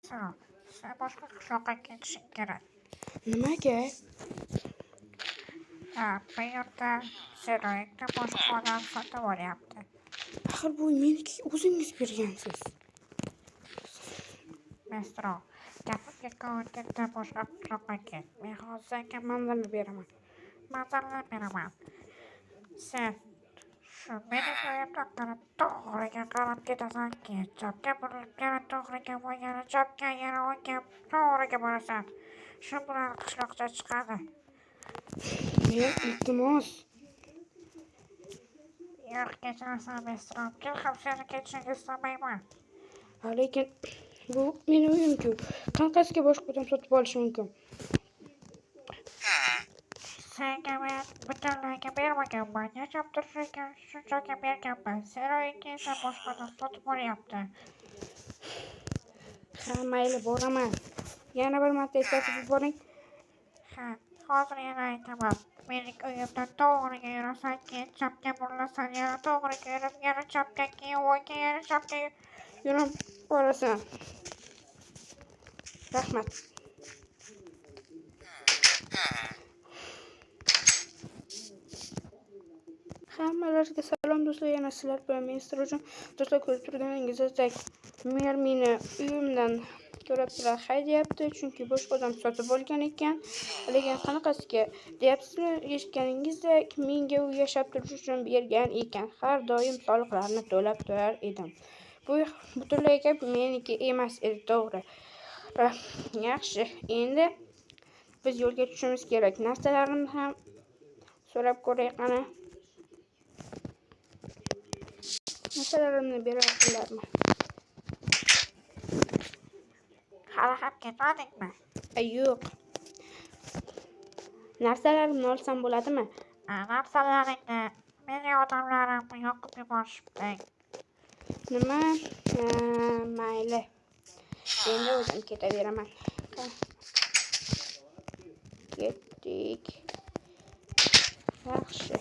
Sağ ol. Sen boshqa qishloqqa ketishing kerak. Nimaga? Bu yerda Seroyingda boshqa odam sotib olyapti. Axir bu meniki o'zingiz bergansiz. Mestro, gapim ketgan o'rtada boshqa qishloqqa ket. Men hozir senga Manzilni beraman. manzilni beraman. Sen shu mening uyimda qarab to'g'riga qarab ketasan, keyin chapga burilib yana to'g'riga va yana chapga yana o'ngga to'g'riga borasan. Shu bilan qishloqcha chiqadi. Iltimos. Yo'q, kechirasan mestro. Men ham seni ketishingni istamayman. Lekin bu mening uyim-ku. Qanaqasiga boshqa odam sotib olishi mumkin? Senga men butunlayga bermaganman. Yashab turishga shunchaki berganman. Seroyingga esa boshqa odam sotib olyapti. Ha, mayli, boraman. Yana bir marta eslatib yuboring. Hozir yana aytaman. Mening uyimda to'g'riga yurasan, keyin chapga burilasan, yana to'g'riga yurib, yana chapga, keyin o'ngga, yana chapga Yurib borasan. Rahmat. Hammalarga salom do'stlar, yana sizlar bilan men Sirojim. Do'stlar, ko'rib turganingizdek, mer meni uyimdan ko'rib turib haydayapti, chunki boshqa odam sotib olgan ekan. Lekin qanaqasiga deyapsizmi? Eshitganingizdek, menga u yashab turish uchun bergan ekan. Har doim soliqlarni to'lab turar edim. Bu butunlay gap meniki emas edi, to'g'ri. Yaxshi, endi biz yo'lga tushishimiz kerak. Narsalarimni ham so'rab ko'ray qani. Narsalarimni berasizlarmi? Hali ham ketmadingmi? Yo'q. Narsalarimni olsam bo'ladimi? Narsalaringni mening odamlarim yoqib yuborishibdi. Nima? Mayli. Endi o'zim ketaveraman. Ketdik. Yaxshi.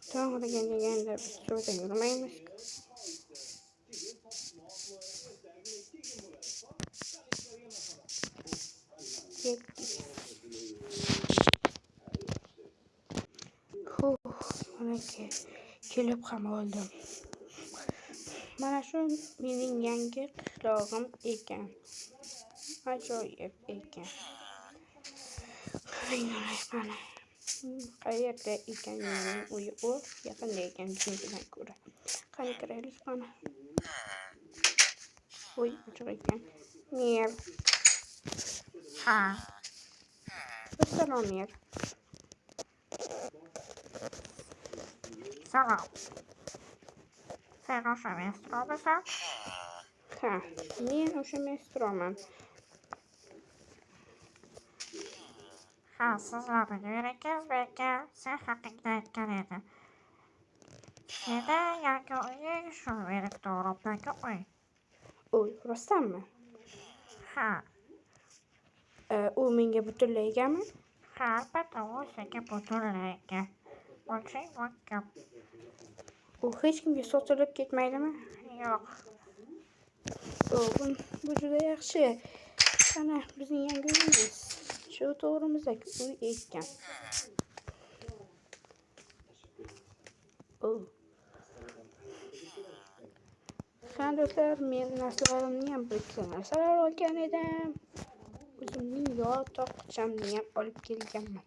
To'g'riga deganda biz suvda yurmaymiz. Ketdik. Mana kelib ham oldim. Mana shu mening yangi qishlog'im ekan. Ajoyib ekan. Qarang mana. Qayerda ekan mening uyi? U yaqinda ekan biznikidan ko'ra. Qani kiraylik mana. Uy ochiq ekan. Mer. Salom, mer. Salom. Sen o'sha mestromisan? Ha, men o'sha mestroman. Sizlarning uyingiz menga sen haqingda aytgan edi. Seni yangi uying shu mening to'g'rimdagi uy. Uy, rostdanmi? Ha. U menga butunlaygami? Ha, albatta, u senga butunlayga. Bo'lsang mumkin. U hech kimga sotilib ketmaydimi? Yo'q. Bu juda yaxshi. Qani, bizning yangi uyimiz. Shu to'g'rimizdagi uy ekan. Ha, do'stlar, men narsalarimni ham bitta narsalar olgan edim. O'zimning yotoqchamni ham olib kelganman.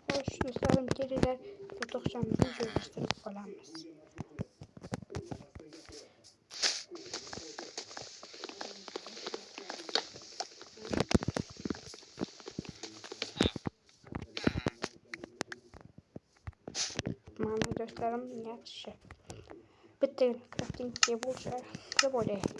Xo'sh, do'stlarim, kelinglar, yotoqchamizni joylashtirib olamiz. Mana do'stlarim, yaxshi. Bitta crafting table deb o'ylayman.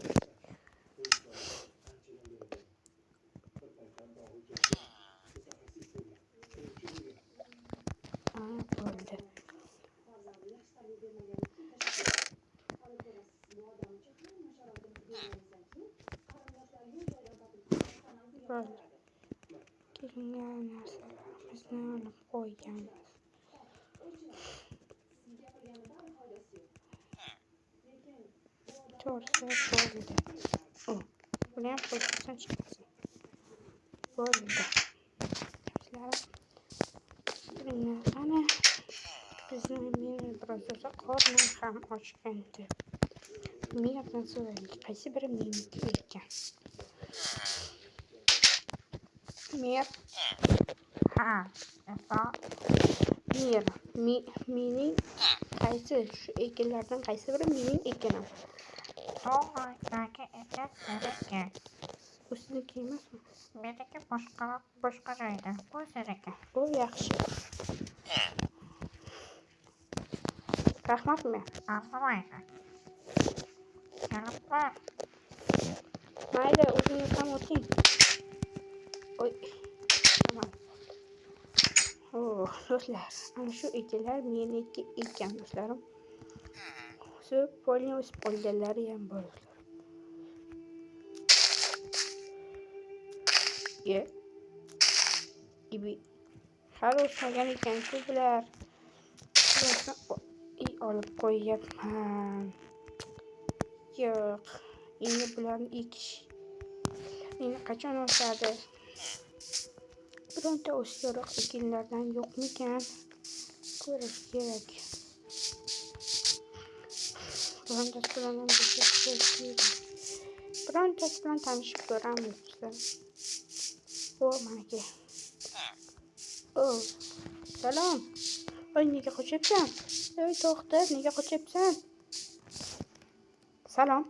Böyle kelingan narsalarimizni olib qo'yganmiz. To'g'risi bo'ldi. Buni ham qo'yib chiqasin. Bo'ldi. Qani bizni men biroz o'zi qornim ham ochgandi. Merdan so'raylik, qaysi biri meniki ekan? Mer. Ha, eso. Mening qaysi shu ekinlardan qaysi biri mening ekinim? To'g'ridagi ekin meniki. Bu sizniki emasmi? Meniki boshqa joyda. Bu seniki. Bu yaxshi. Rahmat men. Arzimaydi. Kelib qol. Mayli, o'zingiz ham o'ting. Oy. Tamam. Do'stlar, ana shu ekinlar meniki ekan do'stlarim. Shu polni o'sib qolganlari ham bor. Gibi hali o'smagan ekan shu bular. Olib qo'yyapman. Yo'q, endi bularni ekish. Endi qachon o'sadi? Bironta o'siriq ekinlardan yo'qmikan? Ko'rish kerak. Birontasi bilan tanishib ko'ramiz. Manaki. Salom. Nega qochyapsan? To'xta, nega qochyapsan? Salom.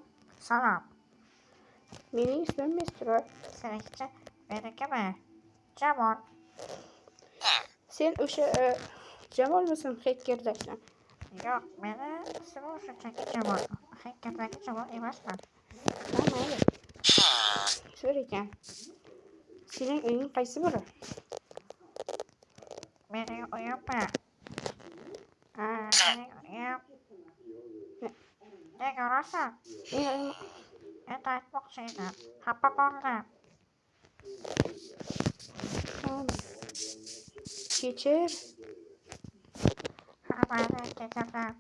Mening ismim Mestroy. Seniki menikimi? Jamol. Sen o'sha Jamolmisan, Xekerdakdan? Yo'q, meni ismim shunchaki Jamol. Xekerdagi Jamol emasman. Mayli. So'r ekan. Sening uying qaysi biri? Mening uyimmi? Mening uyim. Nega urasan? Endi aytmoqchi edim. Xafa bo'ldim. Kechir. Mayli, kechirdim.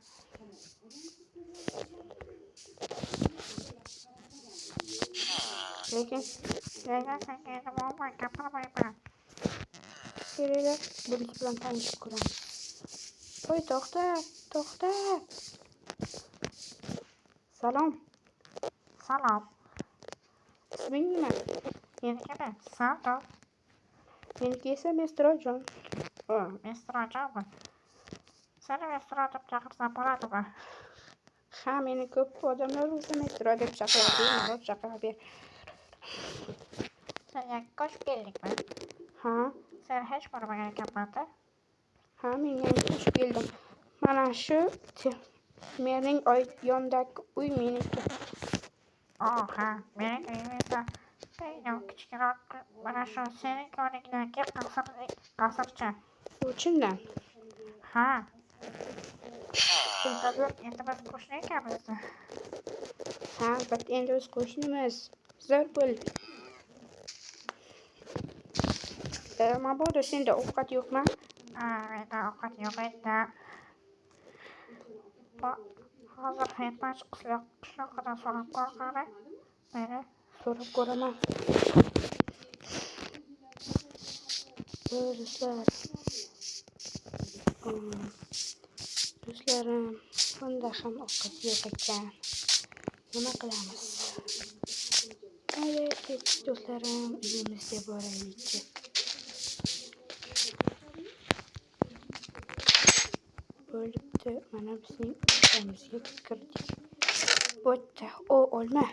Lekin senga endi bo'lmay gapirmayman. keraklar bunisi bilan tanishib ko'ramiz. To'xta. Salom. Isming nima? Menikimi? Savdo. Meniki esa Mestrojon. Mestrojonmi? Seni Mestro deb chaqirsam bo'ladimi? Ha, meni ko'p odamlar o'zi Mestro deb chaqiradi. Sen yangi ko'chib keldingmi? Ha, Sen hech ko'rmagan ekanman-da. men yangi ko'chib keldim. Mana shu mening yondagi uy meniki. Ha, mening uyim esa kichikroq. Mana shu sening yoningdagi qasrcha. Bu chindan. Ha. Endi biz qo'shni ekanmiz. Ha, endi o'z qo'shnimiz. Zo'r bo'ldi. Mabodo senda ovqat yo'qmi? Menda ovqat yo'q edi. Hozir Xetmach qishloqidan so'rab qo'rqadi. Meni So'rab ko'raman. Do'stlarim, bunda ham ovqat yo'q ekan. Nima qilamiz? Mayli, do'stlarim, uyimizga boraylik. Bo'libdi, mana bizning uyimizga kirdik. Bo'tda, olma.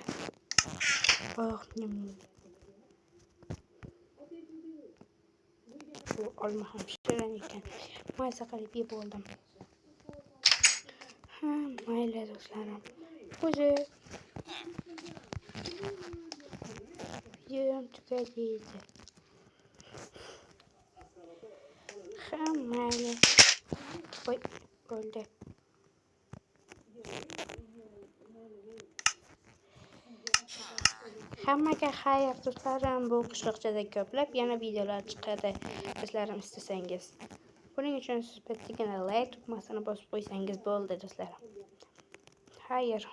Bu olma ham shirin ekan. Maysa qilib yeb oldim. Mayli do'stlarim. O'zi videom tugadi. Mayli. Bo'ldi. Hammaga xayr do'stlarim. Bu qishloqchada ko'plab yana videolar chiqadi do'stlarim istasangiz. Buning uchun siz bittagina like tugmasini bosib qo'ysangiz bo'ldi do'stlarim. Xayr.